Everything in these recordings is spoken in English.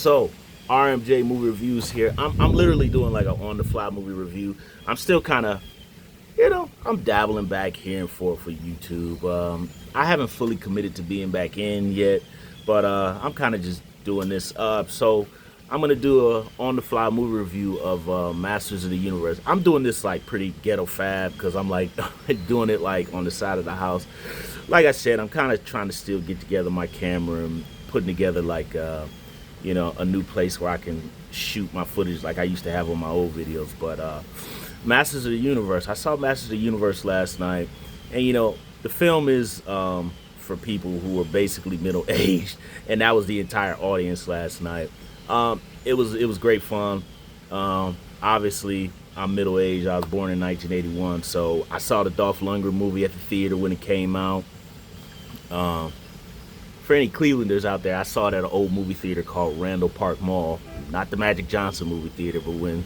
So, RMJ movie reviews here. I'm literally doing like an on the fly movie review. I'm still kind of, I'm dabbling back here and forth for YouTube. I haven't fully committed to being back in yet, but I'm kind of just doing this. So I'm gonna do a on the fly movie review of Masters of the Universe. I'm doing this like pretty ghetto fab because I'm like doing it like on the side of the house. Like I said, I'm kind of trying to still get together my camera and putting together like a new place where I can shoot my footage like I used to have on my old videos. But Masters of the Universe, I saw Masters of the Universe last night, and the film is for people who are basically middle aged, and that was the entire audience last night. It was great fun. Obviously, I'm middle aged. I was born in 1981, so I saw the Dolph Lundgren movie at the theater when it came out. Um, for any Clevelanders out there, I saw it at an old movie theater called Randall Park Mall. Not the Magic Johnson movie theater, but when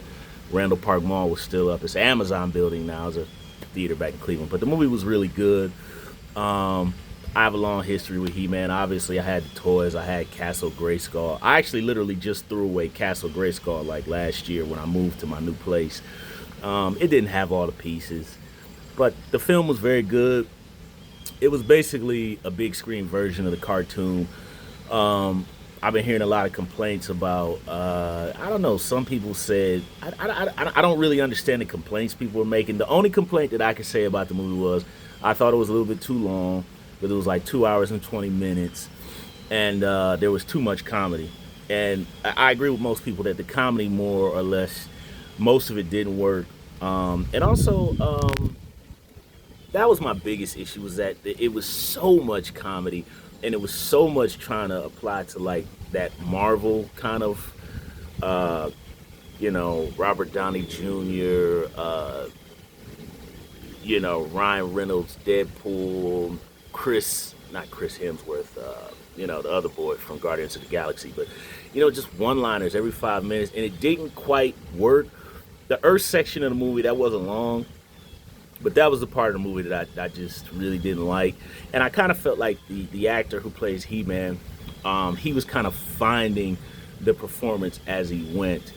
Randall Park Mall was still up. It's an Amazon building now. It's a theater back in Cleveland. But the movie was really good. I have a long history with He-Man. Obviously, I had the toys. I had Castle Grayskull. I actually literally just threw away Castle Grayskull like last year when I moved to my new place. It didn't have all the pieces. But the film was very good. It was basically a big screen version of the cartoon. I've been hearing a lot of complaints about. I don't know. Some people said I don't really understand the complaints people were making. The only complaint that I could say about the movie was I thought it was a little bit too long, but it was like 2 hours and 20 minutes, and there was too much comedy. And I agree with most people that the comedy, more or less, most of it didn't work. And also, that was my biggest issue, was that it was so much comedy, and it was so much trying to apply to like that Marvel kind of Robert Downey Jr., Ryan Reynolds, Deadpool, not Chris Hemsworth, the other boy from Guardians of the Galaxy, but just one-liners every 5 minutes, and it didn't quite work. The Earth section of the movie, that wasn't long, but that was the part of the movie that I just really didn't like. And I kind of felt like the actor who plays He-Man, he was kind of finding the performance as he went.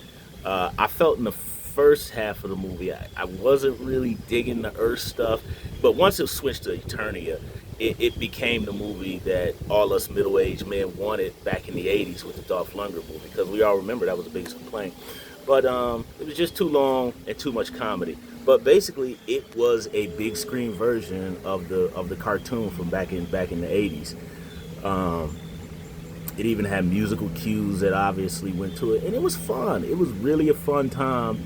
I felt in the first half of the movie, I wasn't really digging the Earth stuff, but once it switched to Eternia, it became the movie that all us middle-aged men wanted back in the 80s with the Dolph Lundgren movie, because we all remember that was the biggest complaint. But it was just too long and too much comedy. But basically, it was a big screen version of the cartoon from back in the 80s. It even had musical cues that obviously went to it, and it was fun. It was really a fun time.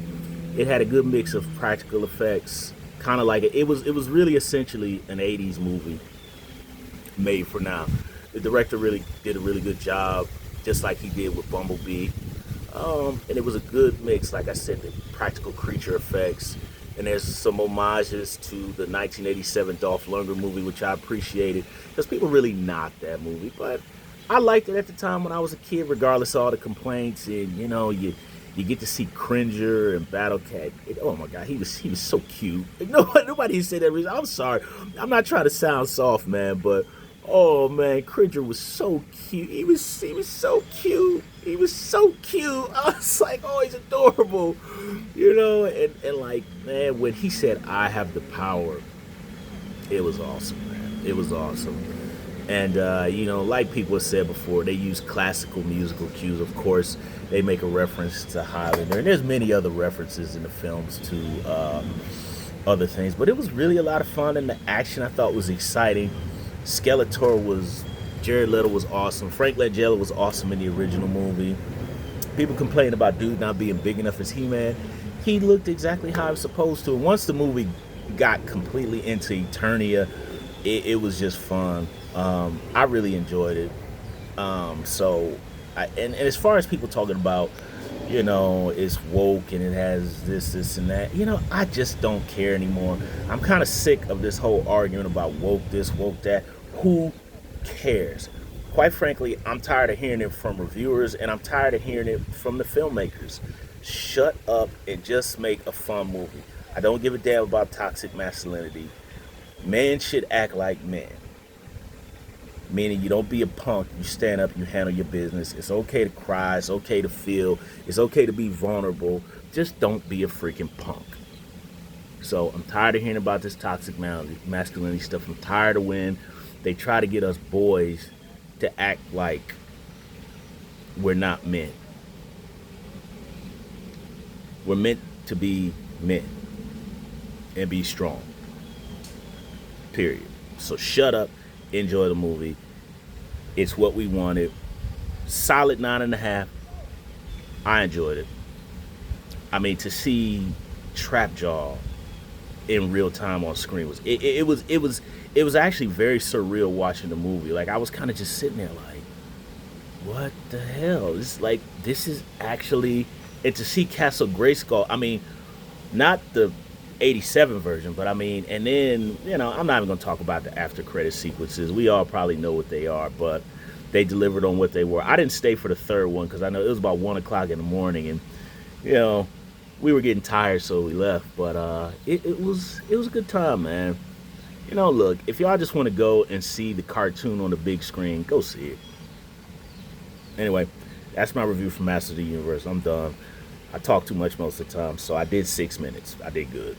It had a good mix of practical effects, kind of like it was really essentially an 80s movie made for now. The director really did a really good job, just like he did with Bumblebee. And it was a good mix, like I said, the practical creature effects. And there's some homages to the 1987 Dolph Lundgren movie, which I appreciated, because people really knocked that movie. But I liked it at the time when I was a kid, regardless of all the complaints. And you get to see Cringer and Battle Cat. Oh my God, he was so cute. Nobody said that reason. I'm sorry, I'm not trying to sound soft, man, but oh man, Cringer was so cute. He was so cute. He was so cute. I was like, oh, he's adorable, and like, man, when he said, "I have the power," it was awesome, man. It was awesome. And like people have said before, they use classical musical cues. Of course, they make a reference to Highlander, and there's many other references in the films to other things. But it was really a lot of fun, and the action I thought was exciting. Jared Leto was awesome. Frank Langella was awesome in the original movie. People complain about dude not being big enough as He-Man. He looked exactly how he was supposed to. And once the movie got completely into Eternia, it was just fun. I really enjoyed it. And as far as people talking about, it's woke and it has this, and that, I just don't care anymore. I'm kind of sick of this whole argument about woke this, woke that. Who cares? Quite frankly, I'm tired of hearing it from reviewers, and I'm tired of hearing it from the filmmakers. Shut up and just make a fun movie. I don't give a damn about toxic masculinity. Men should act like men. meaning you don't be a punk. You stand up, you handle your business. It's okay to cry. It's okay to feel. It's okay to be vulnerable. Just don't be a freaking punk. So I'm tired of hearing about this toxic masculinity stuff. I'm tired of when they try to get us boys to act like we're not men. We're meant to be men and be strong. Period. So shut up, enjoy the movie. It's what we wanted. Solid 9.5. I enjoyed it. I mean, to see Trapjaw in real time on screen was actually very surreal watching the movie. Like I was kind of just sitting there like, what the hell? This is actually, and to see Castle Grayskull. I mean, not the '87 version, but I mean, and then I'm not even gonna talk about the after credit sequences. We all probably know what they are, but they delivered on what they were. I didn't stay for the third one because I know it was about 1 o'clock in the morning, and you know we were getting tired, so we left. But it was a good time, man. Look, if y'all just want to go and see the cartoon on the big screen, go see it. Anyway, that's my review for Master of the Universe. I'm done. I talk too much most of the time, so I did 6 minutes. I did good.